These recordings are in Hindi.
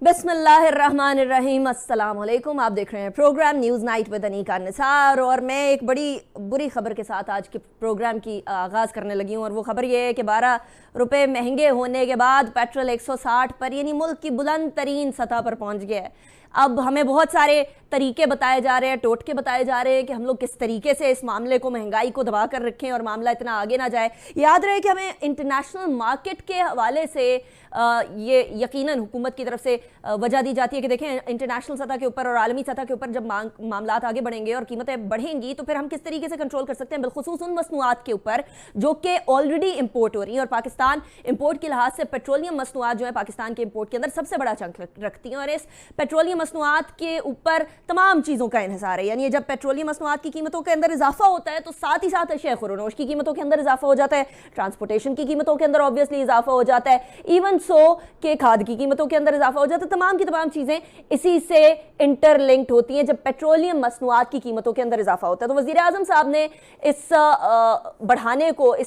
बिस्मिल्लाहिर्रहमानिर्रहीम, अस्सलाम वालेकुम। आप देख रहे हैं program news night with Anika Nisar और मैं एक बड़ी बुरी खबर के साथ आज के प्रोग्राम की आगाज़ करने लगी हूँ। और वो खबर ये है कि 12 रुपये महंगे होने के बाद पेट्रोल 160 पर यानी मुल्क की बुलंद तरीन सतह पर पहुँच गया है। अब हमें बहुत सारे तरीके बताए जा रहे हैं, टोटके बताए जा रहे हैं कि हम लोग किस तरीके से इस मामले को, महंगाई को दबा कर रखें और मामला इतना आगे ना जाए। याद रहे कि हमें इंटरनेशनल मार्केट के हवाले से ये यकीनन हुकूमत की तरफ से वजह दी जाती है कि देखें इंटरनेशनल सतह के ऊपर और आलमी सतह के ऊपर जब मामला आगे बढ़ेंगे और कीमतें बढ़ेंगी तो फिर हम किस तरीके से कंट्रोल कर सकते हैं, बिलखुसूस उन मसनूआत के ऊपर जो कि ऑलरेडी इंपोर्ट हो रही है। और पाकिस्तान इंपोर्ट के लिहाज से पेट्रोलियम मसनूआत जो है पाकिस्तान के इंपोर्ट के अंदर सबसे बड़ा चंक रखती हैं और इस पेट्रोलियम मसनूआत के ऊपर तमाम चीज़ों का इन्हिसार है। यानी जब पेट्रोलियम मसनूआत की कीमतों के अंदर इजाफा होता है तो साथ ही साथ अशिया खुरोनोश की कीमतों के अंदर इजाफा हो जाता है, ट्रांसपोर्टेशन की कीमतों के अंदर ऑब्वियसली इजाफा हो जाता है, इवन सो के खाद की कीमतों के अंदर इजाफा हो जाता है। तमाम की तमाम चीज़ें इसी से इंटरलिंक्ड होती हैं जब पेट्रोलियम मसनूआत की कीमतों के अंदर इजाफा होता है। तो वज़ीर आज़म साहब ने इस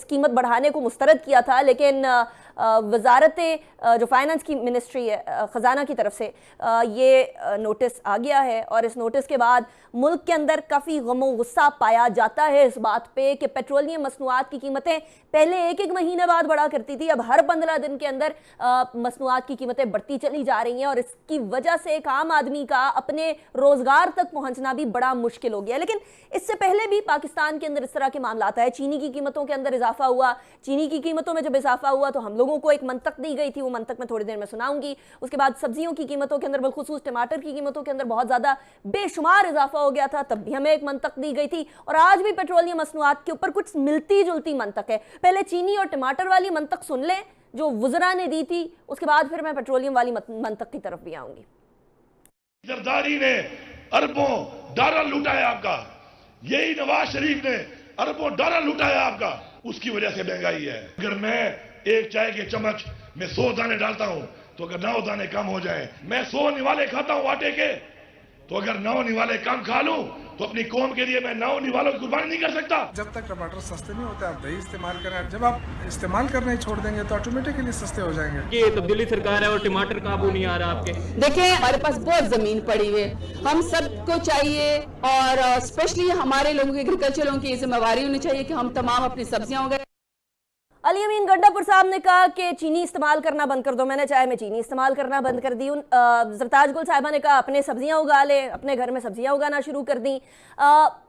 कीमत बढ़ाने को मुस्तरद किया था, लेकिन वजारत जो फाइनेंस की मिनिस्ट्री है, ख़जाना की तरफ से ये नोटिस आ गया है और इस नोटिस के बाद मुल्क के अंदर काफ़ी गमो गुस्सा पाया जाता है इस बात पे कि पेट्रोलियम मसनूआत की कीमतें पहले एक एक महीने बाद बढ़ा करती थी, अब हर 15 दिन के अंदर मसनूआत की कीमतें बढ़ती चली जा रही हैं और इसकी वजह से एक आम आदमी का अपने रोज़गार तक पहुँचना भी बड़ा मुश्किल हो गया। लेकिन इससे पहले भी पाकिस्तान के अंदर इस तरह के मामला है। चीनी की कीमतों के अंदर इजाफा हुआ, चीनी की कीमतों में जब इजाफा हुआ तो हम लोगों को एक मंतक दी गई थी, वो मंतक मैं थोड़ी देर में सुनाऊंगी। उसके बाद सब्जियों की कीमतों के अंदर, बिलखुसूस टमाटर की कीमतों के अंदर बहुत ज़्यादा बेशुमार इजाफा हो गया था, तब भी हमें एक मंतक दी गई थी। और आज भी पेट्रोलियम मसनूआत के ऊपर कुछ मिलती जुलती मंतक है। पहले चीनी और टमाटर वाली मंतक सुन लें जो वज़रा ने दी थी, उसके बाद फिर मैं पेट्रोलियम वाली मंतक की तरफ भी आऊंगी। जरदारी ने अरबों डॉलर लुटाया आपका, यही नवाज शरीफ ने अरबों डॉलर लुटाया आपका, उसकी वजह से महंगाई है। अगर मैं एक चाय के चम्मच में 100 दाने डालता हूं तो अगर 9 दाने कम हो जाए, मैं 100 निवाले खाता हूं आटे के, तो अगर 9 निवाले कम खा लूं तो अपनी कौम के लिए मैं 9 निवालों की कुर्बानी नहीं कर सकता। जब तक टमाटर सस्ते नहीं होते आप दही इस्तेमाल करें, जब आप इस्तेमाल करना ही छोड़ देंगे तो ऑटोमेटिकली सस्ते हो जाएंगे। ये तब्दीली सरकार है और टमाटर काबू नहीं आ रहा आपके। देखें हमारे पास बहुत जमीन पड़ी हुई है, हम सबको चाहिए और स्पेशली हमारे लोगों की, एग्रीकल्चर लोगों की जिम्मेवारी होनी चाहिए कि हम तमाम अपनी सब्जियां वगैरह। अली अमीन गंडापुर साहब ने कहा कि चीनी इस्तेमाल करना बंद कर दो। मैंने चाय में चीनी इस्तेमाल करना बंद कर दी। ज़रताज गुल साहिबा ने कहा अपने सब्जियां उगा ले, अपने घर में सब्जियां उगाना शुरू कर दी।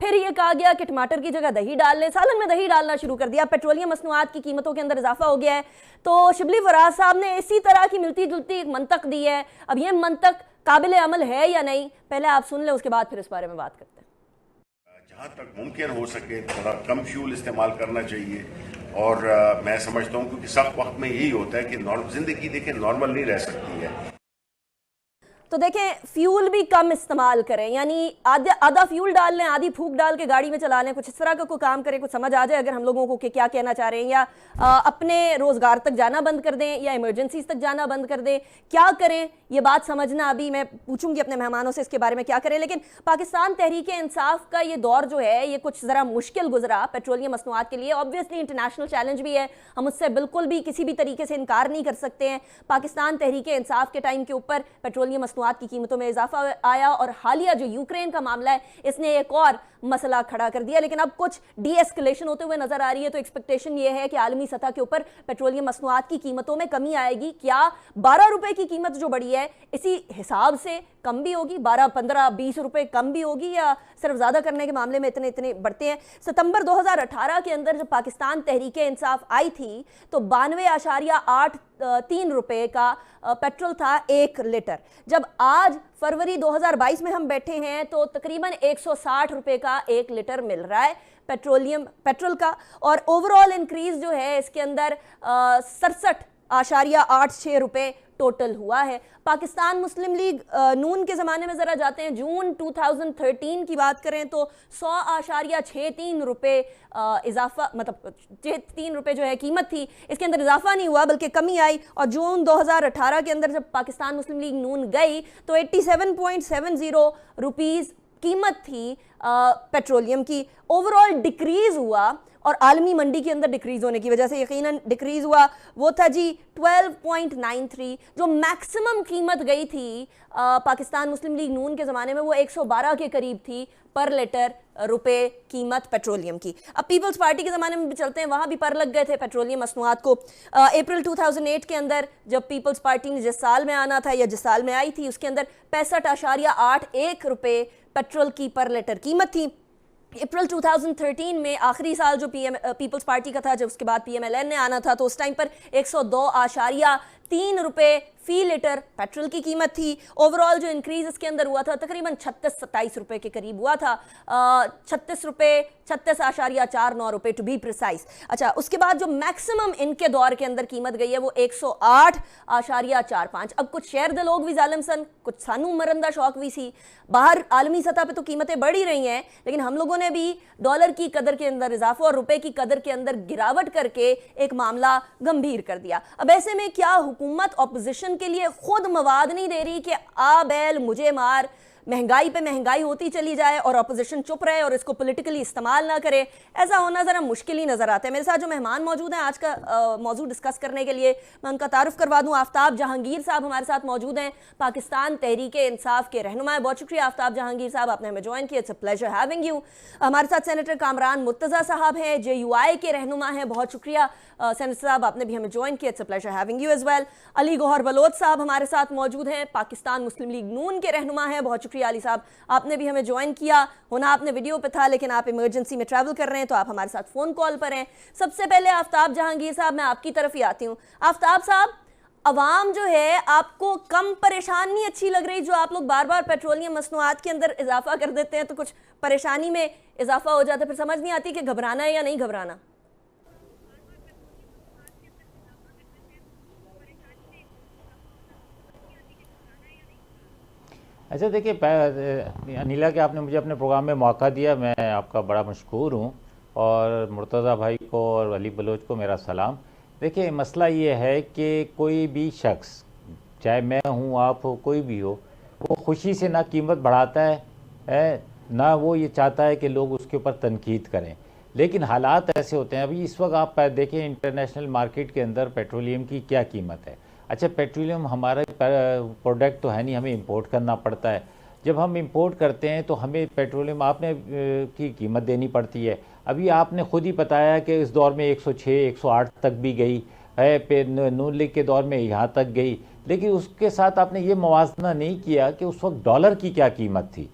फिर ये कहा गया कि टमाटर की जगह दही डाल ले, सालन में दही डालना शुरू कर दिया। पेट्रोलियम मसनूआत की कीमतों के अंदर इजाफा हो गया है। तो शिबली फराज साहब ने इसी तरह की मिलती जुलती एक मंतक दी है। अब ये मंतक काबिल अमल है या नहीं, पहले आप सुन लें, उसके बाद फिर इस बारे में बात करते हैं। जहाँ तक मुमकिन हो सके थोड़ा कम फ्यूल इस्तेमाल करना चाहिए और मैं समझता हूँ क्योंकि सब वक्त में यही होता है कि जिंदगी देखें नॉर्मल नहीं रह सकती है। तो देखें फ्यूल भी कम इस्तेमाल करें, यानी आधा फ्यूल डाल लें, आधी फूक डाल के गाड़ी में चला लें, कुछ इस तरह का कोई काम करें, कुछ समझ आ जाए अगर हम लोगों को कि क्या कहना चाह रहे हैं। या अपने रोज़गार तक जाना बंद कर दें या इमरजेंसीज तक जाना बंद कर दें, क्या करें ये बात समझना, अभी मैं पूछूंगी अपने मेहमानों से इसके बारे में क्या करें। लेकिन पाकिस्तान तहरीक इंसाफ का ये दौर जो है ये कुछ ज़रा मुश्किल गुजरा पेट्रोलियम मसनूआत के लिए। ऑब्वियसली इंटरनेशनल चैलेंज भी है, हम उससे बिल्कुल भी किसी भी तरीके से इनकार नहीं कर सकते हैं। पाकिस्तान तहरीक इंसाफ के टाइम के ऊपर पेट्रोलियम मसनूआत की कीमतों में इजाफा आया और हालिया जो यूक्रेन का मामला है इसने एक और मसला खड़ा कर दिया। लेकिन अब कुछ डी एस्केलेशन होते हुए नजर आ रही है, तो एक्सपेक्टेशन ये है कि आलमी सतह के ऊपर पेट्रोलियम मसनूआत की कीमतों में कमी आएगी। क्या 12 रुपए की कीमत जो बढ़ी है इसी हिसाब से कम भी होगी, 12, 15, 20 रुपए कम भी होगी, या सिर्फ ज्यादा करने के मामले में इतने इतने बढ़ते हैं? सितंबर 2018 के अंदर जब पाकिस्तान तहरीक इंसाफ आई थी तो 92.83 रुपए का पेट्रोल था 1 लीटर। जब आज फरवरी 2022 में हम बैठे हैं तो तकरीबन 160 रुपए का 1 लीटर मिल रहा है पेट्रोल का। और ओवरऑल इंक्रीज जो है इसके अंदर 67.86 रुपए टोटल हुआ है। पाकिस्तान मुस्लिम लीग नून के ज़माने में ज़रा जाते हैं, जून 2013 की बात करें तो 100.63 रुपये इजाफा, मतलब 3 रुपये जो है कीमत थी, इसके अंदर इजाफा नहीं हुआ बल्कि कमी आई। और जून 2018 के अंदर जब पाकिस्तान मुस्लिम लीग नून गई तो 87.70 रुपीज़ कीमत थी पेट्रोलियम की। ओवरऑल डिक्रीज हुआ और आलमी मंडी के अंदर डिक्रीज होने की वजह से यकीनन डिक्रीज हुआ। वो था जी 12.93, जो मैक्सिमम कीमत गई थी पाकिस्तान मुस्लिम लीग नून के ज़माने में वो 112 के करीब थी पर लीटर रुपए कीमत पेट्रोलियम की। अब पीपल्स पार्टी के ज़माने में भी चलते हैं, वहाँ भी पर लग गए थे पेट्रोलियम मसनूआत को। अप्रैल 2008 के अंदर जब पीपल्स पार्टी ने जिस साल में आना था या जिस साल में आई थी, उसके अंदर 65.81 रुपये पेट्रोल की पर लीटर कीमत थी। अप्रैल 2013 में आखिरी साल जो पीपल्स पार्टी का था, जब उसके बाद PMLN ने आना था, तो उस टाइम पर 102.3 रुपये फी लीटर पेट्रोल की कीमत थी। ओवरऑल जो इंक्रीज इसके अंदर हुआ था तकरीबन 36-27 रुपये के करीब हुआ था, 36.49 रुपये टू बी प्रिसाइज। अच्छा, उसके बाद जो मैक्सिमम इनके दौर के अंदर कीमत गई है वो 108.45। अब कुछ शेयर द लोग भी जालिम सन, कुछ सानू मरंदा शौक भी सी। बाहर आलमी सतह पे तो कीमतें बढ़ ही रही हैं, लेकिन हम लोगों ने भी डॉलर की कदर के अंदर इजाफा और रुपए की कदर के अंदर गिरावट करके एक मामला गंभीर कर दिया। अब ऐसे में क्या हुकूमत ऑपोजिशन के लिए खुद मवाद नहीं दे रही कि आ बैल मुझे मार, महंगाई पे महंगाई होती चली जाए और ऑपोजिशन चुप रहे और इसको पॉलिटिकली इस्तेमाल ना करे? ऐसा होना ज़रा मुश्किल ही नज़र आता है। मेरे साथ जो मेहमान मौजूद हैं आज का मौजूद डिस्कस करने के लिए, मैं उनका तारुफ करवा दूं। आफ्ताब जहांगीर साहब हमारे साथ मौजूद हैं, पाकिस्तान तहरीक इंसाफ के रहनुमा। बहुत शुक्रिया आफ्ताब जहांगीर साहब, आपने हमें ज्वाइन किया, it's a pleasure having you. हमारे साथ सेनेटर कामरान मुर्तज़ा साहब हैं, JUI के रहनुमा हैं, बहुत शुक्रिया सेनेटर साहब, आपने भी हमें ज्वाइन किया, it's a pleasure having you as well. Ali Gauhar Baloch sahab हमारे साथ मौजूद हैं, पाकिस्तान मुस्लिम लीग नून के रहनुमा हैं, बहुत शुक्रिया अली साहब, आपने भी हमें ज्वाइन किया। होना आपने वीडियो पे था, लेकिन आप इमरजेंसी में ट्रैवल कर रहे हैं तो आप हमारे साथ फ़ोन कॉल पर हैं। सबसे पहले आफ्ताब जहांगीर साहब, मैं आपकी तरफ ही आती हूँ। आफ्ताब साहब, अवाम जो है आपको कम परेशान नहीं अच्छी लग रही? जो आप लोग बार बार पेट्रोलियम मसनूआत के अंदर इजाफा कर देते हैं तो कुछ परेशानी में इजाफा हो जाता है, फिर समझ नहीं आती कि घबराना है या नहीं घबराना। अच्छा देखिए, अनिला कि आपने मुझे अपने प्रोग्राम में मौका दिया, मैं आपका बड़ा मशकूर हूँ, और मुर्तज़ा भाई को और अली बलोच को मेरा सलाम। देखिए, मसला ये है कि कोई भी शख्स, चाहे मैं हूँ, आप हो, कोई भी हो, वो खुशी से ना कीमत बढ़ाता है ना वो ये चाहता है कि लोग उसके ऊपर तनकीद करें। लेकिन हालात ऐसे होते हैं। अभी इस वक्त आप देखें इंटरनेशनल मार्केट के अंदर पेट्रोलियम की क्या कीमत है। अच्छा, पेट्रोलियम हमारा प्रोडक्ट तो है नहीं, हमें इंपोर्ट करना पड़ता है। जब हम इंपोर्ट करते हैं तो हमें पेट्रोलियम आपने की कीमत देनी पड़ती है। अभी आपने खुद ही बताया कि इस दौर में 106, 108 तक भी गई है, फिर नून लीग के दौर में यहाँ तक गई। लेकिन उसके साथ आपने ये मुवाजना नहीं किया कि उस वक्त डॉलर की क्या कीमत थी।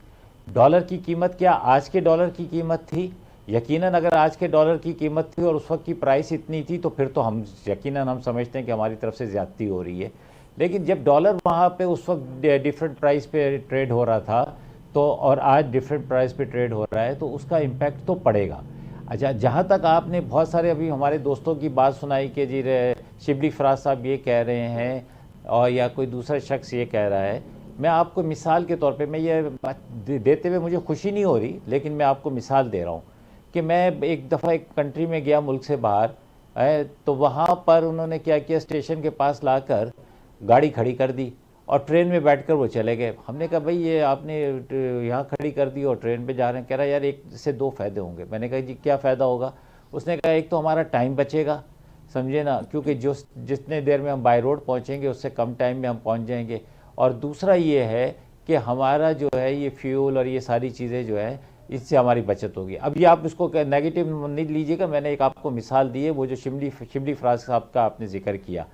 डॉलर की कीमत क्या आज के डॉलर की कीमत थी? यकीनन अगर आज के डॉलर की कीमत थी और उस वक्त की प्राइस इतनी थी तो फिर तो हम यकीनन हम समझते हैं कि हमारी तरफ से ज़्यादती हो रही है। लेकिन जब डॉलर वहाँ पे उस वक्त डिफरेंट प्राइस पे ट्रेड हो रहा था तो और आज डिफरेंट प्राइस पे ट्रेड हो रहा है तो उसका इम्पैक्ट तो पड़ेगा। अच्छा, जहाँ तक आपने बहुत सारे अभी हमारे दोस्तों की बात सुनाई कि जी शिबली फराज साहब ये कह रहे हैं और या कोई दूसरा शख्स ये कह रहा है, मैं आपको मिसाल के तौर पे, मैं ये देते हुए मुझे खुशी नहीं हो रही, लेकिन मैं आपको मिसाल दे रहा हूँ कि मैं एक दफ़ा एक कंट्री में गया मुल्क से बाहर, तो वहाँ पर उन्होंने क्या किया, स्टेशन के पास लाकर गाड़ी खड़ी कर दी और ट्रेन में बैठकर वो चले गए। हमने कहा भाई ये आपने यहाँ खड़ी कर दी और ट्रेन पे जा रहे हैं। कह रहा यार एक से दो फ़ायदे होंगे। मैंने कहा जी क्या फ़ायदा होगा? उसने कहा एक तो हमारा टाइम बचेगा, समझे ना, क्योंकि जितने देर में हम बाई रोड पहुँचेंगे उससे कम टाइम में हम पहुँच जाएंगे, और दूसरा ये है कि हमारा जो है ये फ्यूल और ये सारी चीज़ें जो है इससे हमारी बचत होगी। अभी आप इसको नेगेटिव नहीं लीजिएगा, मैंने एक आपको मिसाल दी है, वो जो शिबली फराज साहब का आपने जिक्र किया।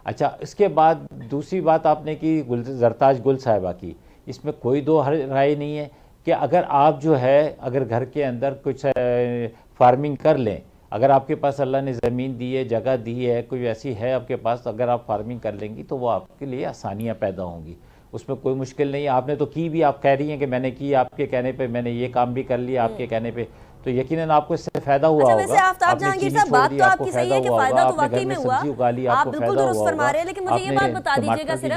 अच्छा, इसके बाद दूसरी बात आपने की जरताज गुल साहिबा की, इसमें कोई दो राय नहीं है कि अगर आप जो है अगर घर के अंदर कुछ फार्मिंग कर लें, अगर आपके पास अल्लाह ने ज़मीन दी है, जगह दी है, कोई ऐसी है आपके पास, अगर आप फार्मिंग कर लेंगी तो वो आपके लिए आसानियाँ पैदा होंगी, उसमें कोई मुश्किल नहीं है। आपने तो की भी, आप कह रही हैं कि मैंने की, आपके कहने पे मैंने ये काम भी कर लिया आपके कहने पे, तो यकीनन आपको इससे फायदा हुआ होगा। आफ्ताब जहांगीर साहब, बात तो आपकी सही है कि फायदा तो वाकई में हुआ, आप बिल्कुल दुरुस्त फरमा रहे हैं, लेकिन मुझे ये बात बता दीजिएगा सिर्फ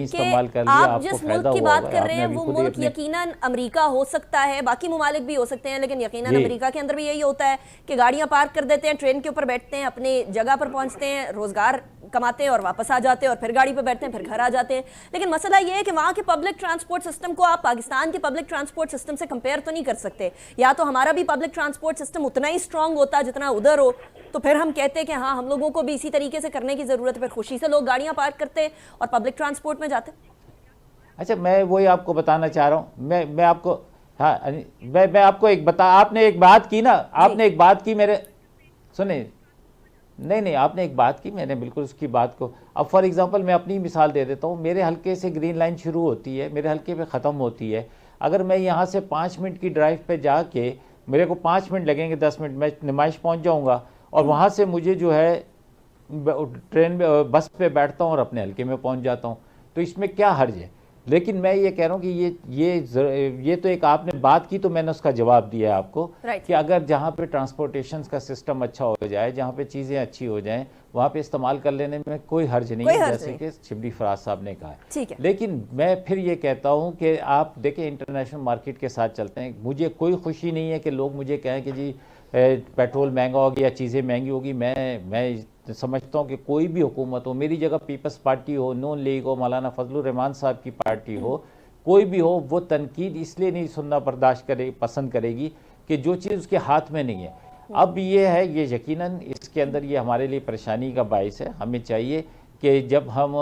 कि आप जिस मुल्क की बात कर रहे हैं वो मुल्क यकीनन अमेरिका हो सकता है, बाकी ममालिक भी हो सकते हैं, लेकिन यकीनन अमेरिका के अंदर भी यही होता है कि गाड़ियां पार्क कर देते हैं, ट्रेन के ऊपर बैठते हैं, अपने जगह पर पहुंचते हैं, रोजगार कमाते हैं और वापस आ जाते हैं और फिर गाड़ी पर बैठते हैं, फिर घर आ जाते हैं। लेकिन मसला ये है कि वहाँ के पब्लिक ट्रांसपोर्ट सिस्टम को आप पाकिस्तान के पब्लिक ट्रांसपोर्ट सिस्टम से कंपेयर तो नहीं कर सकते। या तो हमारा भी पब्लिक पब्लिक ट्रांसपोर्ट सिस्टम उतना ही स्ट्रांग होता जितना उधर हो, तो फिर हम कहते हैं कि हाँ हम लोगों को भी इसी तरीके से करने की ज़रूरत है, फिर खुशी से लोग गाड़ियाँ पार्क करते और पब्लिक ट्रांसपोर्ट में जाते। अच्छा, मैं वही आपको बताना चाह रहा हूँ, मैं आपको, हाँ मैं आपको आपने एक बात की ना, आपने एक बात की, मेरे सुने, नहीं आपने एक बात की, मैंने बिल्कुल उसकी बात को, अब फॉर एग्जांपल मैं अपनी मिसाल दे देता हूँ। मेरे हल्के से ग्रीन लाइन शुरू होती है, मेरे हल्के पे ख़त्म होती है। अगर मैं यहाँ से 5 मिनट की ड्राइव पे जाके, मेरे को 5 मिनट लगेंगे, 10 मिनट मैं नुमाइश पहुँच जाऊँगा, और वहाँ से मुझे जो है ट्रेन में, बस पे बैठता हूँ और अपने हल्के में पहुँच जाता हूँ, तो इसमें क्या हर्ज है? लेकिन मैं ये कह रहा हूँ कि ये तो एक आपने बात की, तो मैंने उसका जवाब दिया है आपको कि अगर जहाँ पे ट्रांसपोर्टेशन का सिस्टम अच्छा हो जाए, जहाँ पे चीज़ें अच्छी हो जाएं, वहाँ पे इस्तेमाल कर लेने में कोई हर्ज नहीं है, जैसे कि शिबली फराज साहब ने कहा है। लेकिन मैं फिर ये कहता हूँ कि आप देखें, इंटरनेशनल मार्केट के साथ चलते हैं। मुझे कोई खुशी नहीं है कि लोग मुझे कहें कि जी पेट्रोल महंगा हो गया, चीज़ें महंगी होगी। मैं समझता हूँ कि कोई भी हुकूमत हो, मेरी जगह पीपल्स पार्टी हो, नून लीग हो, मौलाना फजलुर रहमान साहब की पार्टी हो, कोई भी हो, वो तनकीद इसलिए नहीं सुनना बर्दाश्त पसंद करेगी कि जो चीज़ उसके हाथ में नहीं है। अब ये है, ये यकीनन इसके अंदर ये हमारे लिए परेशानी का बायस है। हमें चाहिए कि जब हम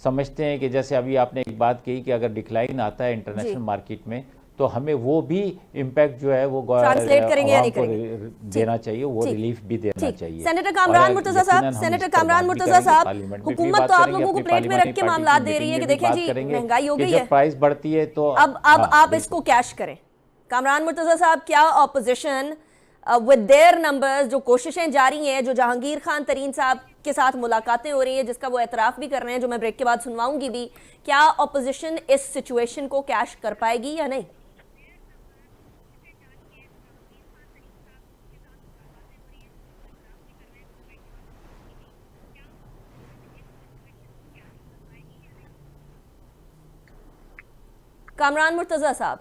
समझते हैं कि जैसे अभी आपने एक बात कही कि अगर डिक्लाइन आता है इंटरनेशनल मार्केट में, तो हमें वो भी इम्पैक्ट जो है वो ट्रांसलेट करेंगे या नहीं करेंगे देना चाहिए, वो रिलीफ भी देना चाहिए। सेनेटर कामरान मुर्तज़ा साहब, सेनेटर कामरान मुर्तज़ा साहब, हुकूमत तो आप लोगों को प्लेट में रख के मामला दे रही है कि देखिए जी महंगाई हो गई है, प्राइस बढ़ती है, तो अब आप इसको कैश करें। कामरान मुर्तज़ा साहब, क्या ऑपोजिशन विद देयर नंबर्स, जो कोशिशें जारी हैं, जो जहांगीर खान तरीन साहब के साथ मुलाकातें हो रही हैं, जिसका वो एतराफ़ भी कर रहे हैं, जो मैं ब्रेक के बाद सुनवाऊंगी भी, क्या ऑपोजिशन इस सिचुएशन को कैश कर पाएगी या नहीं? कामरान मुर्तज़ा साहब,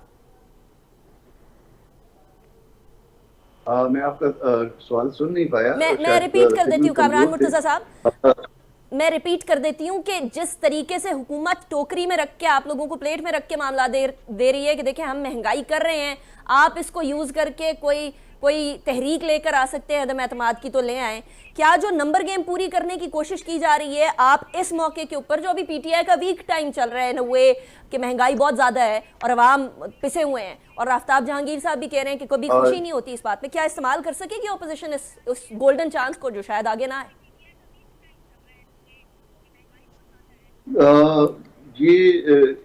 मैं आपका सवाल सुन नहीं पाया। मैं रिपीट कर देती हूँ कामरान मुर्तज़ा साहब, मैं रिपीट कर देती हूँ कि जिस तरीके से हुकूमत टोकरी में रख के आप लोगों को प्लेट में रख के मामला दे रही है कि देखिए हम महंगाई कर रहे हैं, आप इसको यूज करके कोई तहरीक लेकर आ सकते हैं, अदम एतमाद की तो ले आए। क्या जो नंबर गेम पूरी करने की कोशिश की जा रही है, आप इस मौके के ऊपर, जो अभी पीटीआई का वीक टाइम चल रहा है न, वे कि महंगाई बहुत ज्यादा है और अवाम पिसे हुए हैं, और आफ्ताब जहांगीर साहब भी कह रहे हैं कि कभी खुशी नहीं होती इस बात पे, क्या इस्तेमाल कर सकेगी ऑपोजिशन उस गोल्डन चांस को जो शायद आगे ना आए? ये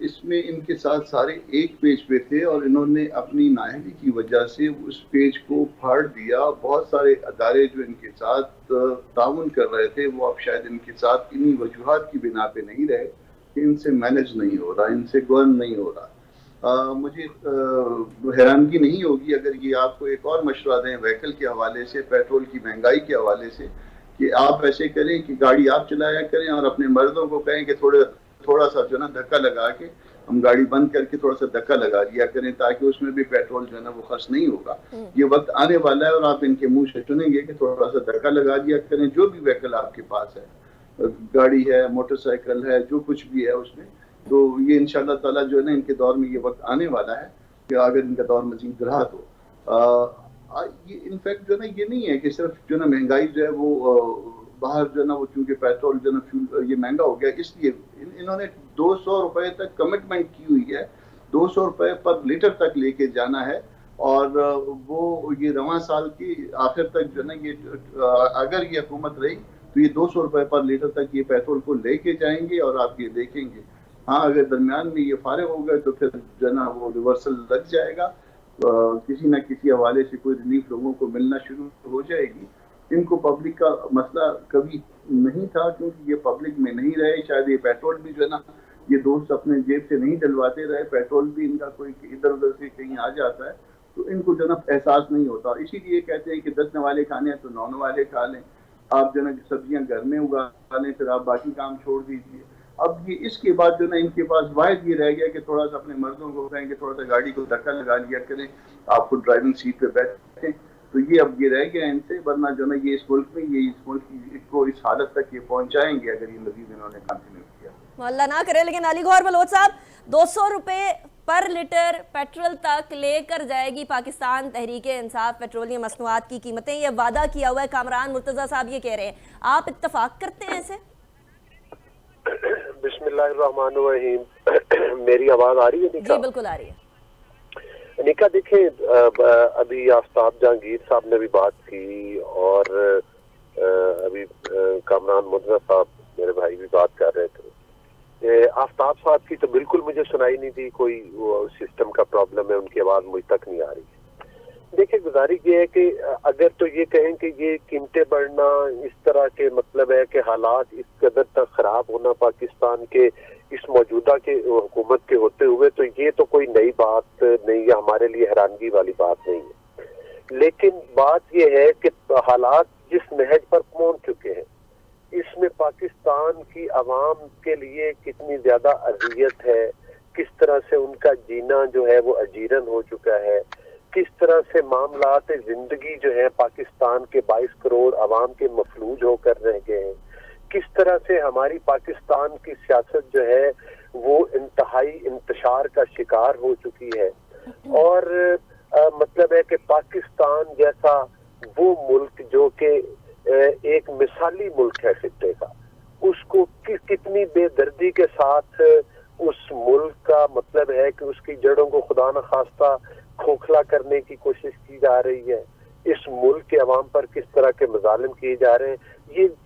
इसमें इनके साथ सारे एक पेज पे थे और इन्होंने अपनी नाअहली की वजह से उस पेज को फाड़ दिया। बहुत सारे अदारे जो इनके साथ ताउन कर रहे थे, वो अब शायद इनके साथ इन्हीं वजूहात की बिना पे नहीं रहे कि इनसे मैनेज नहीं हो रहा, इनसे गवर्न नहीं हो रहा। मुझे हैरानगी नहीं होगी अगर ये आपको एक और मशवरा दें व्हीकल के हवाले से, पेट्रोल की महंगाई के हवाले से, कि आप ऐसे करें कि गाड़ी आप चलाया करें और अपने मर्दों को कहें कि थोड़ा सा जो ना धक्का लगा के हम गाड़ी बंद करके थोड़ा सा धक्का लगा दिया करें, ताकि उसमें भी पेट्रोल जो है ना वो खर्च नहीं होगा। ये वक्त आने वाला है और आप इनके मुंह से सुनेंगे कि थोड़ा सा धक्का लगा दिया करें। जो भी व्हीकल आपके पास है, गाड़ी है, मोटरसाइकिल है, जो कुछ भी है उसमें, तो ये इंशाअल्लाह ताला जो है ना इनके दौर में ये वक्त आने वाला है कि अगर इनका दौर मजीद रहा तो ये इनफैक्ट जो है ना ये नहीं है कि सिर्फ जो ना महंगाई जो है वो बाहर जो है ना वो चूंकि पेट्रोल जो है ना फ्यूल ये महंगा हो गया, इसलिए इन्होंने 200 रुपए तक कमिटमेंट की हुई है, 200 रुपए पर लीटर तक लेके जाना है। और वो ये रवां साल की आखिर तक जो है ना ये अगर ये हुकूमत रही तो ये 200 रुपए पर लीटर तक ये पेट्रोल को लेके जाएंगे। और आप ये देखेंगे, हाँ अगर दरमियान में ये फारिग हो गए तो फिर जो है ना वो रिवर्सल लग जाएगा, किसी न किसी हवाले से कोई रिलीफ लोगों को मिलना शुरू हो जाएगी। इनको पब्लिक का मसला कभी नहीं था क्योंकि ये पब्लिक में नहीं रहे। शायद ये पेट्रोल भी जो है ना ये दोस्त अपने जेब से नहीं डलवाते रहे, पेट्रोल भी इनका कोई इधर उधर से कहीं आ जाता है तो इनको जो ना एहसास नहीं होता। इसीलिए कहते हैं कि 10 नवाले खाने हैं तो 9 नवाले खा लें, आप जो ना सब्जियां घर में उगा लें, फिर आप बाकी काम छोड़ दीजिए। अब ये इसके बाद जो ना इनके पास वाहिद ये रह गया कि थोड़ा सा अपने मर्दों को कहेंगे थोड़ा सा गाड़ी को धक्का लगा लिया करें, आपको ड्राइविंग सीट पे बैठें, तो ये अब ये रह गया इनसे। वरना जो ना ये इस मुल्क में ये इस मुल्क को इस हालत तक ये पहुंचाएंगे अगर ये मजीद इन्होंने कंटिन्यू किया। अल्लाह ना करे। लेकिन अली गौहर बलोच साहब, 200 रुपए पर लीटर पेट्रोल तक लेकर जाएगी पाकिस्तान तहरीक-ए-इंसाफ पेट्रोलियम मसनूआत की कीमतें। ये वादा किया हुआ है। कामरान मुर्तज़ा साहब ये कह रहे हैं, आप इत्तफाक करते हैं ऐसे? बिस्मिल्लाहिर्रहमानिर्रहीम। मेरी आवाज आ रही है? जी बिल्कुल आ रही है। निका देखिए, अभी आफ्ताब जहांगीर साहब ने भी बात की और अभी कामरान मुर्तज़ा साहब मेरे भाई भी बात कर रहे थे। आफ्ताब साहब की तो बिल्कुल मुझे सुनाई नहीं दी, कोई सिस्टम का प्रॉब्लम है, उनकी आवाज मुझ तक नहीं आ रही। देखिए, गुजारिश ये है कि अगर तो ये कहें कि ये कीमतें बढ़ना इस तरह के मतलब है कि हालात इस कदर तक खराब होना पाकिस्तान के इस मौजूदा के हुकूमत के होते हुए, तो ये तो कोई नई बात नहीं है, हमारे लिए हैरानगी वाली बात नहीं है। लेकिन बात ये है कि हालात जिस नहज पर पहुंच चुके हैं, इसमें पाकिस्तान की आवाम के लिए कितनी ज्यादा अजियत है, किस तरह से उनका जीना जो है वो अजीरन हो चुका है, किस तरह से मामलात जिंदगी जो है पाकिस्तान के 22 करोड़ आवाम के मफलूज होकर रह गए हैं, किस तरह से हमारी पाकिस्तान की सियासत जो है वो इंतहाई इंतशार का शिकार हो चुकी है। और मतलब है कि पाकिस्तान जैसा वो मुल्क जो कि एक मिसाली मुल्क है खित्ते का, उसको कितनी बेदर्दी के साथ उस मुल्क का मतलब है कि उसकी जड़ों को खुदा न खास्ता खोखला करने की कोशिश की जा रही है, इस मुल्क के अवाम पर किस तरह के मजालिम किए जा रहे हैं,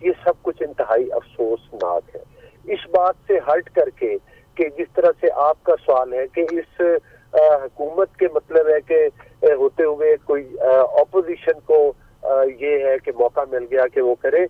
ये सब कुछ इंतहाई अफसोसनाक है। इस बात से हट करके कि जिस तरह से आपका सवाल है कि इस हुकूमत के मतलब है कि होते हुए कोई ऑपोजिशन को ये है कि मौका मिल गया कि वो करे,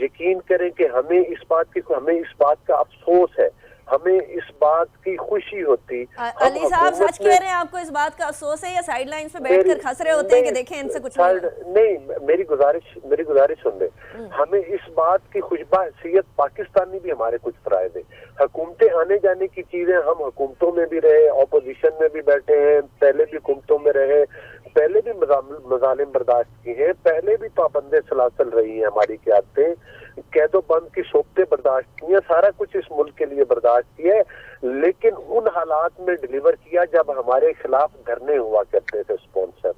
यकीन करें कि हमें इस बात का अफसोस है, हमें इस बात की खुशी होती। अली साहब सच कह रहे हैं, आपको इस बात का अफसोस है या साइड लाइन पे बैठकर खस रहे होते हैं कि देखें इनसे कुछ नहीं? मेरी गुजारिश सुन ले। हमें इस बात की खुशबा हैसियत पाकिस्तानी भी हमारे कुछ फरायदे, हुकूमतें आने जाने की चीजें, हम हुकूमतों में भी रहे, ऑपोजिशन में भी बैठे हैं, पहले भी हुकूमतों में रहे, पहले भी मजालिम बर्दाश्त की हैं, पहले भी पाबंदे सलासल रही हैं, हमारी क़यादतें कैदो बंद की सोबतें बर्दाश्त की हैं, सारा कुछ इस मुल्क के लिए बर्दाश्त किया है। लेकिन उन हालात में डिलीवर किया जब हमारे खिलाफ धरने हुआ करते थे स्पॉन्सर,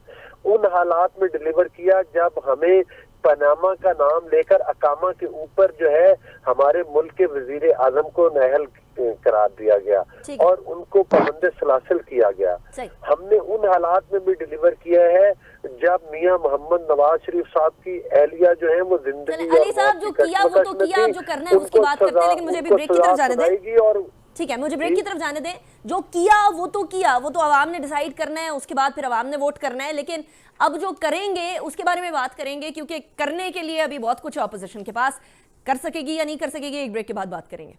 उन हालात में डिलीवर किया जब हमें पनामा का नाम लेकर अकामा के ऊपर जो है हमारे मुल्क के वजीर आजम को नाअहल करार दिया गया और उनको पाबंदे सलासिल किया गया। हमने उन हालात में भी डिलीवर किया है जब मियां मोहम्मद नवाज शरीफ साहब की एहलिया जो है वो जिंदगी अली साहब जो किया वो तो किया, जो करना है उसकी बात करते हैं, लेकिन मुझे भी ब्रेक की तरफ जाने दें। और ठीक है, मुझे ब्रेक की तरफ जाने दें। जो किया वो तो आवाम ने डिसाइड करना है, उसके बाद फिर आवाम ने वोट करना है, लेकिन अब जो करेंगे उसके बारे में बात करेंगे, क्योंकि करने के लिए अभी बहुत कुछ ऑपोजिशन के पास। कर सकेगी या नहीं कर सकेगी, एक ब्रेक के बाद बात करेंगे।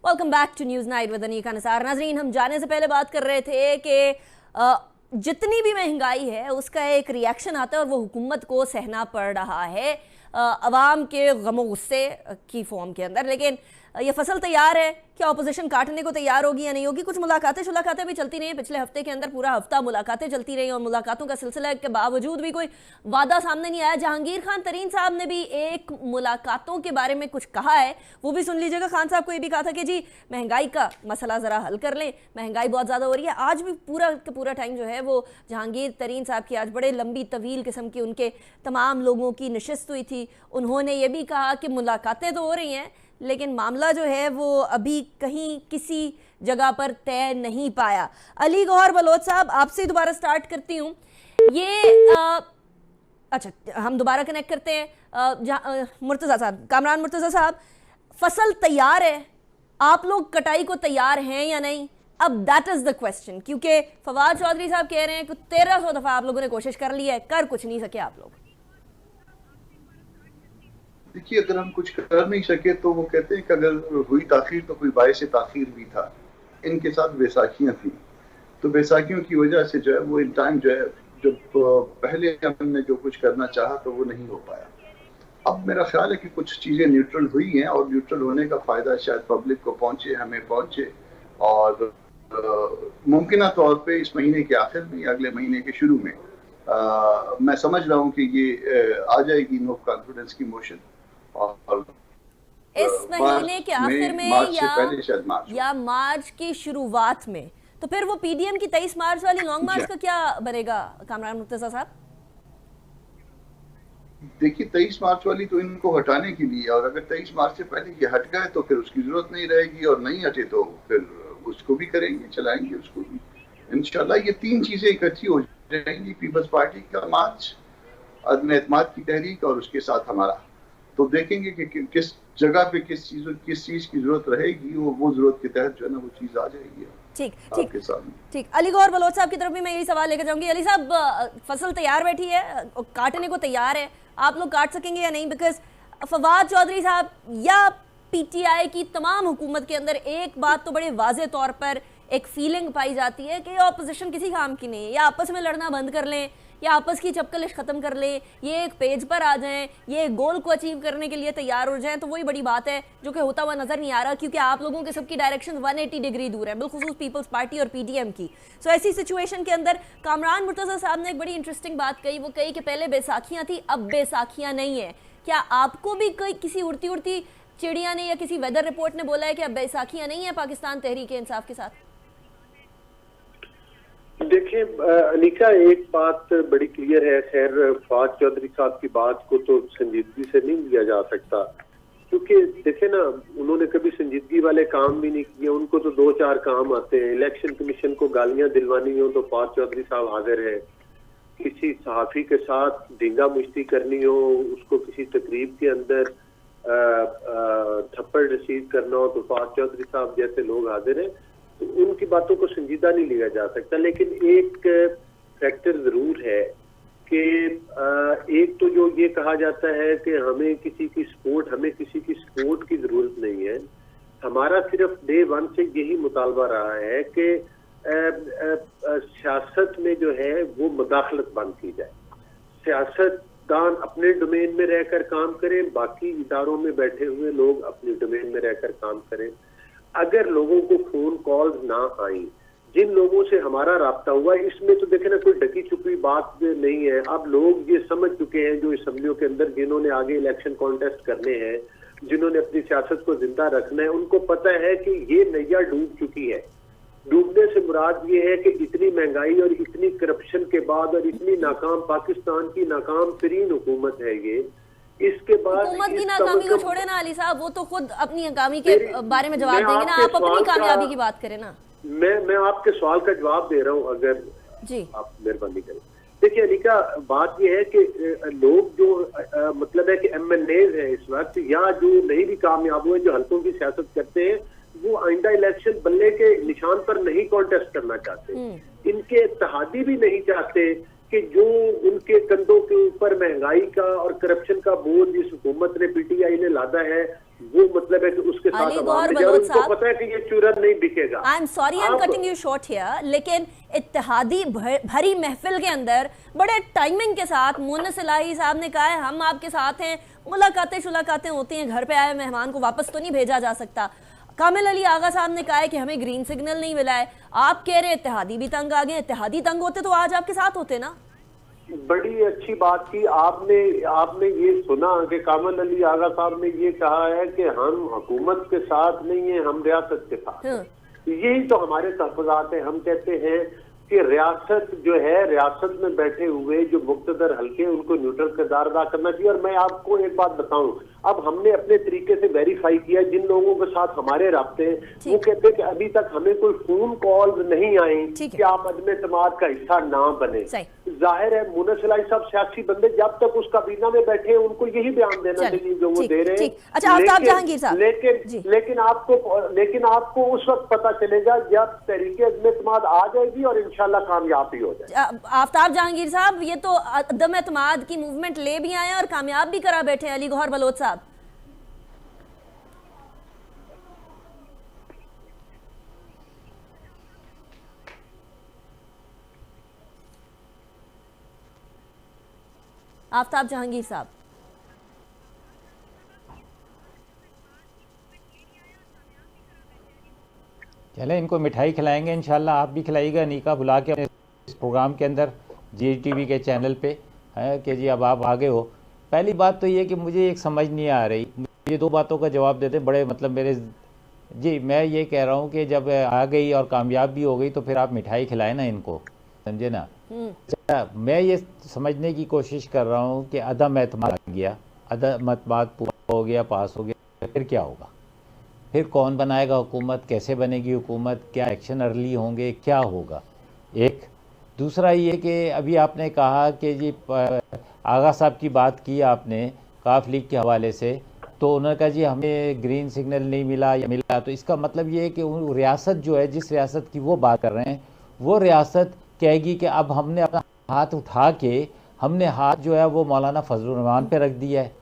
Welcome back to news night with Anika Nisar. नाज़रीन, हम जाने से पहले बात कर रहे थे कि जितनी भी महंगाई है उसका एक रिएक्शन आता है और वो हुकूमत को सहना पड़ रहा है अवाम के गमो गुस्से की फॉर्म के अंदर। लेकिन ये फसल तैयार है, क्या ऑपोजिशन काटने को तैयार होगी या नहीं होगी? कुछ मुलाकातें भी चलती रही हैं पिछले हफ्ते के अंदर, पूरा हफ्ता मुलाकातें चलती रही और मुलाकातों का सिलसिला के बावजूद भी कोई वादा सामने नहीं आया। जहांगीर खान तरीन साहब ने भी एक मुलाकातों के बारे में कुछ कहा है, वो भी सुन लीजिएगा। खान साहब को ये भी कहा था कि जी महंगाई का मसला ज़रा हल कर लें, महंगाई बहुत ज़्यादा हो रही है। आज भी पूरा टाइम जो है वो जहांगीर तरीन साहब की आज बड़े लंबी तवील किस्म की उनके तमाम लोगों की नशिस्त हुई थी। उन्होंने ये भी कहा कि मुलाकातें तो हो रही हैं लेकिन मामला जो है वो अभी कहीं किसी जगह पर तय नहीं पाया। अली गौहर बलोच साहब, आपसे दोबारा स्टार्ट करती हूँ। ये अच्छा, हम दोबारा कनेक्ट करते हैं मुर्तज़ा साहब, कामरान मुर्तज़ा साहब, फसल तैयार है, आप लोग कटाई को तैयार हैं या नहीं? अब दैट इज़ द क्वेश्चन, क्योंकि फवाद चौधरी साहब कह रहे हैं कि 1300 दफ़ा आप लोगों ने कोशिश कर ली है, कर कुछ नहीं सके आप लोग। देखिए, अगर हम कुछ कर नहीं सके तो वो कहते हैं कि अगर हुई ताखीर तो कोई बायस ताखीर भी था। इनके साथ बैसाखियाँ थी, तो बैसाखियों की वजह से जो है वो इन टाइम जो है जब पहले हमने जो कुछ करना चाहा तो वो नहीं हो पाया। अब मेरा ख्याल है कि कुछ चीज़ें न्यूट्रल हुई हैं और न्यूट्रल होने का फ़ायदा शायद पब्लिक को पहुँचे, हमें पहुँचे, और मुमकिन तौर पे इस महीने के आखिर में या अगले महीने के शुरू में मैं समझ रहा हूँ कि ये आ जाएगी नो कॉन्फिडेंस की मोशन, और इस महीने के आखिर में या मार्च की शुरुआत में। तो फिर वो पीडीएम की 23 मार्च वाली लॉन्ग मार्च का क्या बनेगा कामरान मुर्तजा साहब? देखिए 23 मार्च वाली तो इनको हटाने के लिए, और अगर 23 मार्च से पहले ये हट गए तो फिर उसकी जरूरत नहीं रहेगी, और नहीं हटे तो फिर उसको भी करेंगे, चलाएंगे उसको भी इंशाल्लाह। ये तीन चीजें इकट्ठी हो जाएंगी, पीपल्स पार्टी का मार्च, अदम एतमाद की तहरीक और उसके साथ हमारा। तो देखेंगे कि किस जगह पे किस चीज की जरूरत रहेगी, वो जरूरत के तहत जो है ना वो चीज आ जाएगी। ठीक ठीक। अली गौहर बलोच साहब की तरफ भी मैं यही सवाल लेकर जाऊंगी। अली साहब, फसल तैयार बैठी है, काटने को तैयार है, आप लोग काट सकेंगे या नहीं? बिकॉज फवाद चौधरी साहब या पीटीआई की तमाम हुकूमत के अंदर एक बात तो बड़े वाजे तौर पर एक फीलिंग पाई जाती है कि ऑपोजिशन किसी काम की नहीं है, या आपस में लड़ना बंद कर लें या आपस की चपकलिश खत्म कर लें, ये एक पेज पर आ जाएं, ये एक गोल को अचीव करने के लिए तैयार हो जाएं। तो वही बड़ी बात है जो कि होता हुआ नजर नहीं आ रहा, क्योंकि आप लोगों के सबकी डायरेक्शन 180 डिग्री दूर है, बिलखुसूस पीपल्स पार्टी और पीडीएम की। सो ऐसी सिचुएशन के अंदर कामरान मुर्तजा साहब ने एक बड़ी इंटरेस्टिंग बात कही। वो कही कि पहले बैसाखियां थी, अब बैसाखियां नहीं है। क्या आपको भी कोई किसी उड़ती उड़ती चिड़िया ने या किसी वेदर रिपोर्ट ने बोला है कि अब बैसाखियां नहीं है पाकिस्तान तहरीक इंसाफ के साथ? देखिए अनिका, एक बात बड़ी क्लियर है, खैर फवाद चौधरी साहब की बात को तो संजीदगी से नहीं लिया जा सकता, क्योंकि देखे ना, उन्होंने कभी संजीदगी वाले काम भी नहीं किए। उनको तो 2-4 काम आते हैं। इलेक्शन कमीशन को गालियां दिलवानी हो तो फवाद चौधरी साहब हाजिर है, किसी सहाफी के साथ ढींगा मुश्ती करनी हो, उसको किसी तकरीब के अंदर थप्पड़ रसीद करना हो तो फवाद चौधरी साहब जैसे लोग हाजिर हैं। तो उनकी बातों को संजीदा नहीं लिया जा सकता। लेकिन एक फैक्टर जरूर है कि एक तो जो ये कहा जाता है कि हमें किसी की सपोर्ट की जरूरत नहीं है। हमारा सिर्फ डे 1 से यही मुतालबा रहा है कि सियासत में जो है वो मुदाखलत बंद की जाए। सियासतदान अपने डोमेन में रहकर काम करें, बाकी इदारों में बैठे हुए लोग अपने डोमेन में रहकर काम करें। अगर लोगों को फोन कॉल ना आई, जिन लोगों से हमारा राब्ता हुआ, इसमें तो देखे ना कोई ढकी छुपी बात नहीं है। अब लोग ये समझ चुके हैं जो असेंबलियों के अंदर जिन्होंने आगे इलेक्शन कॉन्टेस्ट करने हैं, जिन्होंने अपनी सियासत को जिंदा रखना है, उनको पता है कि ये नैया डूब चुकी है। डूबने से मुराद ये है कि इतनी महंगाई और इतनी करप्शन के बाद और इतनी नाकाम, पाकिस्तान की नाकाम तरीन हुकूमत है ये। इसके बाद हुकूमत की नाकामी को छोड़े ना अली साहब, वो तो खुद अपनी नाकामी के बारे में जवाब देंगे ना, आप अपनी कामयाबी की बात करें ना। मैं आपके सवाल का जवाब दे रहा हूँ, अगर जी आप मेहरबानी करें। देखिए अनिका, बात यह है कि लोग जो मतलब है कि एमएनएज है इस वक्त, या जो नहीं भी कामयाब हुए, जो हल्कों की सियासत करते हैं, वो आइंदा इलेक्शन बल्ले के निशान पर नहीं कॉन्टेस्ट करना चाहते। इनके इत्तेहादी भी नहीं चाहते कि जो उनके कंधों के ऊपर महंगाई का और करप्शन का बोझ इस हुकूमत ने, पीटीआई ने लादा है, वो मतलब है कि उसके साथ उनको पता है कि ये चूरन नहीं बिकेगा। I am sorry, I am cutting you short here, लेकिन इत्तेहादी भरी महफिल के अंदर बड़े टाइमिंग के साथ मुन्नस इलाही साहब ने कहा है हम आपके साथ हैं, मुलाकातें होती हैं, घर पे आए मेहमान को वापस तो नहीं भेजा जा सकता। कामिल अली आगा साहब ने कहा है कि हमें ग्रीन सिग्नल नहीं मिला है। आप कह रहे इत्तेहादी भी तंग आ गए। इत्तेहादी तंग होते तो आज आपके साथ होते ना। बड़ी अच्छी बात की आपने ये सुना कि कामिल अली आगा साहब ने ये कहा है कि हम हुकूमत के साथ नहीं है, हम रियासत के साथ। यही तो हमारे तहफ़्फ़ुज़ात है। हम कहते हैं कि रियासत जो है, रियासत में बैठे हुए जो मुक़्तदर हल्के, उनको न्यूट्रल किरदार अदा करना चाहिए। और मैं आपको एक बात बताऊं, अब हमने अपने तरीके से वेरीफाई किया जिन लोगों के साथ हमारे राब्ते हैं, वो कहते हैं कि अभी तक हमें कोई फोन कॉल नहीं आई कि आप अदम एतमाद का हिस्सा ना बने। जाहिर है मुन्नस इलाही साहब सियासी बंदे, जब तक उस काबीना में बैठे हैं उनको यही बयान देना चाहिए जो वो दे रहे हैं। अच्छा, लेकिन आपको उस वक्त पता चलेगा जब तहरीक अदम एतमाद आ जाएगी और इंशाल्लाह कामयाब भी हो जाए। आफ्ताब जहांगीर साहब, ये तो अदम एतमाद की मूवमेंट ले भी आए और कामयाब भी करा बैठे अली गौहर बलोच साहब। आफ्ताब जहांगीर साहब, चले इनको मिठाई खिलाएंगे इंशाल्लाह, आप भी खिलाइएगा अनीका बुला के इस प्रोग्राम के अंदर GTV के चैनल पे, है कि जी अब आप आगे हो। पहली बात तो ये कि मुझे एक समझ नहीं आ रही, ये दो बातों का जवाब देते बड़े मतलब मेरे जी, मैं ये कह रहा हूँ कि जब आ गई और कामयाब भी हो गई तो फिर आप मिठाई खिलाए ना इनको, समझे ना। मैं ये समझने की कोशिश कर रहा हूँ कि अदम एतमाद आ गया, अदम एतमाद पूरा हो गया, पास हो गया, फिर क्या होगा, फिर कौन बनाएगा हुकूमत, कैसे बनेगी हुकूमत, क्या एक्शन अर्ली होंगे, क्या होगा। एक दूसरा ये कि अभी आपने कहा कि जी आगा साहब की बात की आपने काफ लीग के हवाले से, तो उन्होंने कहा जी हमें ग्रीन सिग्नल नहीं मिला या मिला, तो इसका मतलब ये है कि रियासत जो है, जिस रियासत की वो बात कर रहे हैं, वो रियासत कहेगी कि अब हमने अपना हाथ उठा के हमने हाथ जो है वो मौलाना फजलुर रहमान पे रख दिया है,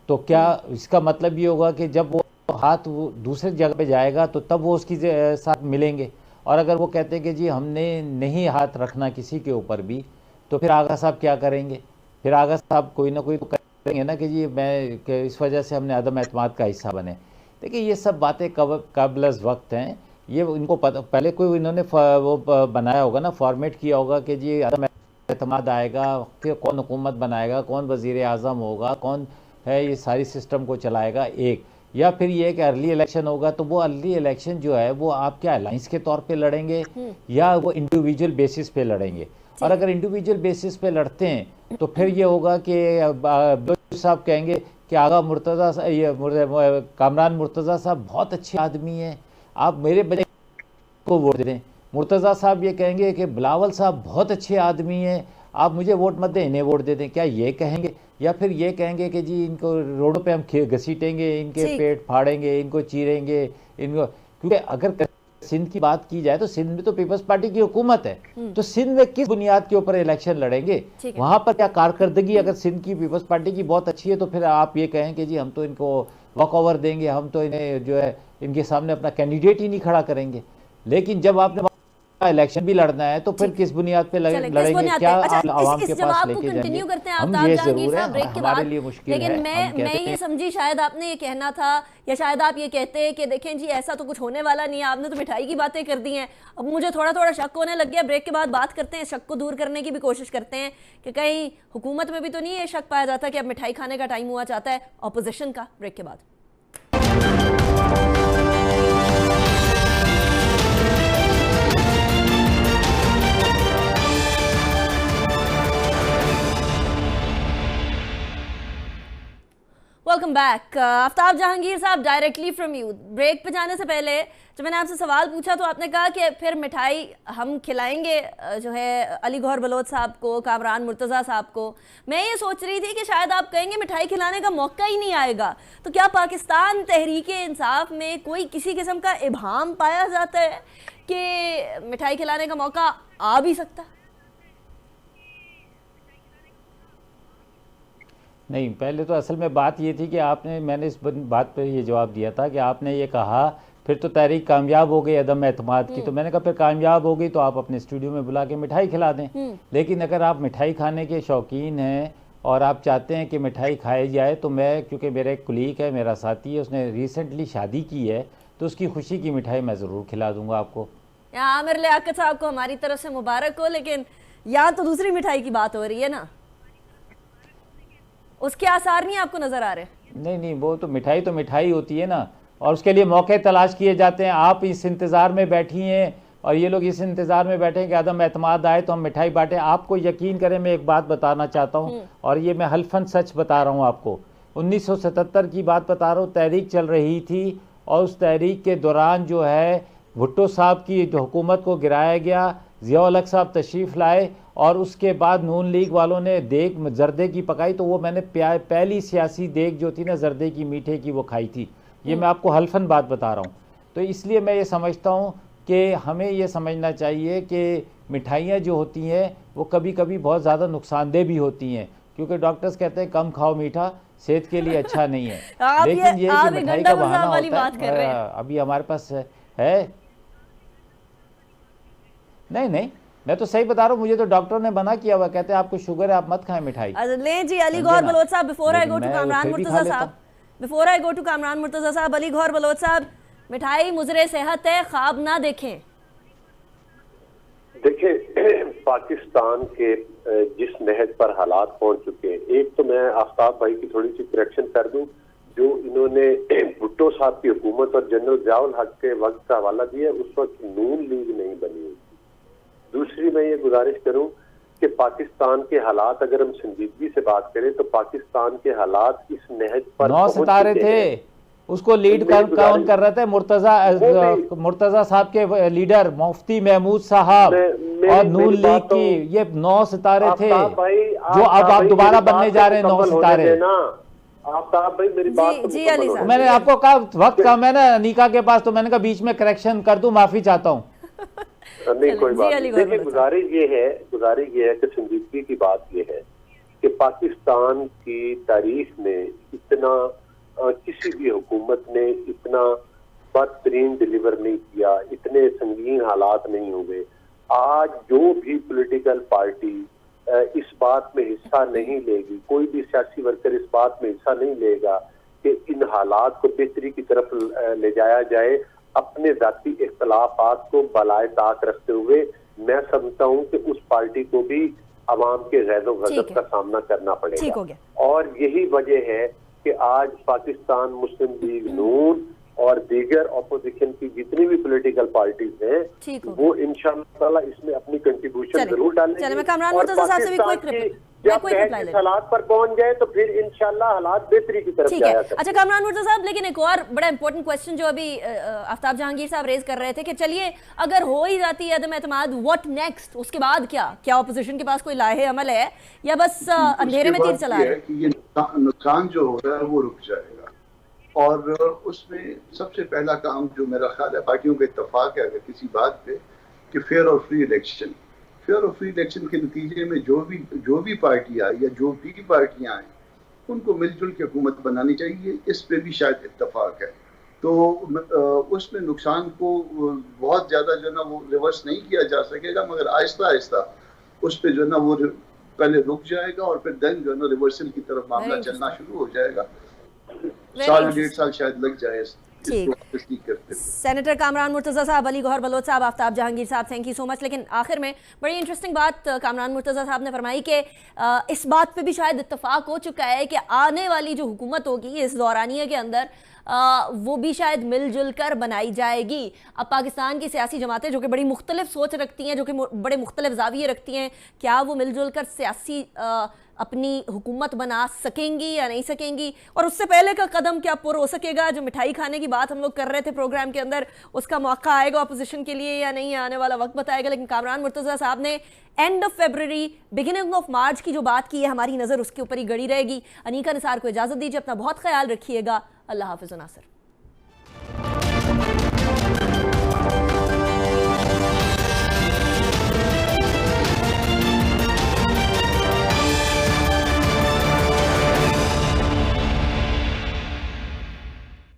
तो क्या इसका मतलब ये होगा कि जब वो हाथ वो दूसरी जगह पे जाएगा तो तब वो उसकी साथ मिलेंगे। और अगर वो कहते हैं कि जी हमने नहीं हाथ रखना किसी के ऊपर भी, तो फिर आगा साहब क्या करेंगे, फिर आगा साहब कोई ना कोई तो करेंगे ना कि जी मैं इस वजह से हमने अदम एतमाद का हिस्सा बने। देखिए ये सब बातें कबल वक्त हैं, ये इनको पता, पहले कोई इन्होंने वो बनाया होगा ना, फॉर्मेट किया होगा कि जी अदम एतमाद आएगा, फिर कौन हुकूमत बनाएगा, कौन वज़ीर आज़म होगा, कौन है ये सारी सिस्टम को चलाएगा, एक या फिर ये कि अर्ली इलेक्शन होगा, तो वो अर्ली इलेक्शन जो है वो आप क्या अलायंस के तौर पे लड़ेंगे या वो इंडिविजुअल बेसिस पे लड़ेंगे। और अगर इंडिविजुअल बेसिस पे लड़ते हैं तो फिर ये होगा कि बलोच साहब कहेंगे कि आगा मुर्तज़ा ये कामरान मुर्तज़ा साहब बहुत अच्छे आदमी हैं, आप मेरे बजाय को वोट दे दें। मुर्तज़ा साहब ये कहेंगे कि बिलावल साहब बहुत अच्छे आदमी हैं, आप मुझे वोट मत दें, इन्हें वोट दे दें। क्या ये कहेंगे? या फिर ये कहेंगे कि जी इनको रोडों पे हम घसीटेंगे, इनके पेट फाड़ेंगे, इनको चीरेंगे, इनको, क्योंकि अगर सिंध की बात की जाए तो सिंध में तो पीपल्स पार्टी की हुकूमत है, तो सिंध में किस बुनियाद के ऊपर इलेक्शन लड़ेंगे, वहां पर क्या कारकर्दगी अगर सिंध की पीपल्स पार्टी की बहुत अच्छी है तो फिर आप ये कहें कि जी हम तो इनको वॉक ओवर देंगे, हम तो इन्हें जो है इनके सामने अपना कैंडिडेट ही नहीं खड़ा करेंगे। लेकिन जब आपने इलेक्शन भी लड़ना है तो फिर किस बुनियाद पे लड़ेंगे, क्या आवाम के पास लेके जाएंगे, हम ये जरूर है हमारे लिए मुश्किल है। लेकिन मैं ये समझी शायद आपने ये कहना था, या शायद आप ये कहते हैं कि देखें जी ऐसा तो कुछ होने वाला नहीं है, आपने तो मिठाई की बातें कर दी हैं। अब मुझे थोड़ा थोड़ा शक होने लग गया, ब्रेक के बाद बात करते हैं, शक को दूर करने की भी कोशिश करते हैं कि कहीं हुकूमत में भी तो नहीं ये शक पाया जाता कि अब मिठाई खाने का टाइम हुआ चाहता है ऑपोजिशन का। ब्रेक के बाद वेलकम बैक। आफ्ताब जहांगीर साहब, डायरेक्टली फ्रॉम यू। ब्रेक पे जाने से पहले जब मैंने आपसे सवाल पूछा तो आपने कहा कि फिर मिठाई हम खिलाएंगे जो है अली गौहर बलोच साहब को, कामरान मुर्तज़ा साहब को। मैं ये सोच रही थी कि शायद आप कहेंगे मिठाई खिलाने का मौका ही नहीं आएगा, तो क्या पाकिस्तान तहरीके इंसाफ में कोई किसी किस्म का इबाम पाया जाता है कि मिठाई खिलाने का मौका आ भी सकता है? नहीं, पहले तो असल में बात ये थी कि मैंने इस बात पर ये जवाब दिया था कि आपने ये कहा फिर तो तहरीक कामयाब हो गई अदम एतमाद की, तो मैंने कहा फिर कामयाब हो गई तो आप अपने स्टूडियो में बुला के मिठाई खिला दें। लेकिन अगर आप मिठाई खाने के शौकीन हैं और आप चाहते हैं कि मिठाई खाई जाए, तो मैं, क्योंकि मेरा एक कुलीग है, मेरा साथी है, उसने रिसेंटली शादी की है, तो उसकी खुशी की मिठाई मैं ज़रूर खिला दूंगा आपको। यहाँ आमिर लियाकत साहब को हमारी तरफ से मुबारक हो, लेकिन यहाँ तो दूसरी मिठाई की बात हो रही है ना, उसके आसार नहीं आपको नजर आ रहे? नहीं, वो तो मिठाई होती है ना, और उसके लिए मौके तलाश किए जाते हैं। आप इस इंतज़ार में बैठी हैं और ये लोग इस इंतज़ार में बैठे हैं कि अदम एतमाद आए तो हम मिठाई बांटें। आपको यकीन करें, मैं एक बात बताना चाहता हूँ, और ये मैं हल्फन सच बता रहा हूँ आपको। 1977 की बात बता रहा हूँ, तहरीक चल रही थी और उस तहरीक के दौरान जो है भुट्टो साहब की जो हुकूमत को गिराया गया, ज़िया-उल हक साहब तशरीफ़ लाए और उसके बाद नून लीग वालों ने देग जर्दे की पकाई, तो वो मैंने पहली सियासी देग जो थी ना जर्दे की, मीठे की, वो खाई थी। ये मैं आपको हल्फन बात बता रहा हूँ। तो इसलिए मैं ये समझता हूँ कि हमें ये समझना चाहिए कि मिठाइयाँ जो होती हैं वो कभी कभी बहुत ज़्यादा नुकसानदेह भी होती हैं, क्योंकि डॉक्टर्स कहते हैं कम खाओ मीठा, सेहत के लिए अच्छा नहीं है। लेकिन ये कि मिठाई का बहाना होता है, अभी हमारे पास है। नहीं, मैं तो सही बता रहा हूँ, मुझे तो डॉक्टर ने मना किया हुआ, कहते हैं आपको शुगर है, आप मत खाएं मिठाई। ले जी, Ali Gauhar Baloch sahab, before I go to Kamran Murtaza sahab, Ali Gauhar Baloch साहब, मिठाई मुजरे सेहत है, ख्वाब ना देखें। देखिए, पाकिस्तान के जिस नहज पर हालात पहुंच चुके हैं, एक तो मैं आफ्ताब भाई की थोड़ी सी करेक्शन कर दूं, जो इन्होंने भुट्टो साहब की हुकूमत और जनरल ज़ियाउल हक के वक्त का हवाला दिया, उस वक्त नून लीग नहीं बनी हुई। दूसरी मैं ये गुजारिश करूं कि पाकिस्तान के हालात, अगर हम संजीदगी से बात करें तो पाकिस्तान के हालात इस नहज पर 9 सितारे थे, उसको लीड कौन कर रहे थे? मुर्तजा साहब के लीडर मुफ्ती महमूद साहब और नून लीग की, ये 9 सितारे थे जो अब आप दोबारा बनने जा रहे हैं 9 सितारे। आफ्ताब भाई मेरी बात जी अली साहब, मैंने आपको कहा वक्त कम है ना अनीका के पास, तो मैंने कहा बीच में करेक्शन कर दूं, माफी चाहता हूँ। नहीं कोई बात नहीं। देखिए, गुजारिश ये है कि संजीदगी की बात ये है कि पाकिस्तान की तारीख में इतना किसी भी हुकूमत ने इतना बदतरीन डिलीवर नहीं किया, इतने संगीन हालात नहीं हुए। आज जो भी पॉलिटिकल पार्टी इस बात में हिस्सा नहीं लेगी, कोई भी सियासी वर्कर इस बात में हिस्सा नहीं लेगा कि इन हालात को बेहतरी की तरफ ले जाया जाए, अपने जाती इख्तलाफात को बलाए ताक रखते हुए, मैं समझता हूँ कि उस पार्टी को भी अवाम के गैज़ो गज़ब का सामना करना पड़ेगा। और यही वजह है कि आज पाकिस्तान मुस्लिम लीग नून और दीगर ऑपोजिशन की जितनी भी पॉलिटिकल पार्टीज हैं, वो इंशाअल्लाह इसमें अपनी कंट्रीब्यूशन जरूर डालेंगे। मैं कामरान मुर्तजा साहब से भी जब हालात पर पहुंच जाए तो फिर इंशाअल्लाह हालात बेहतरी की तरफ जाया करेंगे। अच्छा कामरान मुर्तजा साहब, लेकिन एक और बड़ा इंपॉर्टेंट क्वेश्चन जो अभी आफ्ताब जहांगीर साहब रेज कर रहे थे कि चलिए अगर हो ही जाती है अदम एतमाद, व्हाट नेक्स्ट? उसके बाद क्या ऑपोजिशन के पास कोई लाहे अमल है या बस अंधेरे में तीर चला रहे हैं? ये नुकसान जो हो रहा है वो रुक जाएगा, और उसमें सबसे पहला काम जो मेरा ख्याल है, पार्टियों का इत्तेफाक है अगर किसी बात पे, कि फेयर और फ्री इलेक्शन। फेयर और फ्री इलेक्शन के नतीजे में जो भी पार्टी आई या जो भी पार्टियां आए, उनको मिलजुल के हुकूमत बनानी चाहिए। इस पे भी शायद इत्तेफाक है। तो उसमें नुकसान को बहुत ज़्यादा जो है ना वो रिवर्स नहीं किया जा सकेगा, मगर आहिस्ता आहिस्ता उस पर जो है ना वो पहले रुक जाएगा और फिर देन जो है ना रिवर्सल की तरफ मामला चलना शुरू हो जाएगा। 1.5 साल शायद लग जाए। सेनेटर कामरान मुर्तजा साहब, अली गौहर बलोच साहब, आफ्ताब जहांगीर साहब, थैंक यू सो मच। लेकिन आखिर में बड़ी इंटरेस्टिंग बात कामरान मुर्तजा साहब ने फरमाई कि इस बात पे भी शायद इत्तेफाक हो चुका है कि आने वाली जो हुकूमत होगी इस दौरानिये के अंदर वो भी शायद मिलजुल कर बनाई जाएगी। अब पाकिस्तान की सियासी जमातें जो कि बड़ी मुख्तलिफ सोच रखती हैं, जो कि बड़े मुख्तलिफ जाविये रखती हैं, क्या वो मिलजुल कर सियासी अपनी हुकूमत बना सकेंगी या नहीं सकेंगी? और उससे पहले का कदम क्या पुर हो सकेगा? जो मिठाई खाने की बात हम लोग कर रहे थे प्रोग्राम के अंदर, उसका मौका आएगा अपोजिशन के लिए या नहीं, आने वाला वक्त बताएगा। लेकिन कामरान मुर्तजा साहब ने end of February beginning of March की जो बात की है, हमारी नज़र उसके ऊपर ही गड़ी रहेगी। अनीका निसार को इजाज़त दीजिए, अपना बहुत ख्याल रखिएगा। अल्लाह हाफ़िज़ नासिर।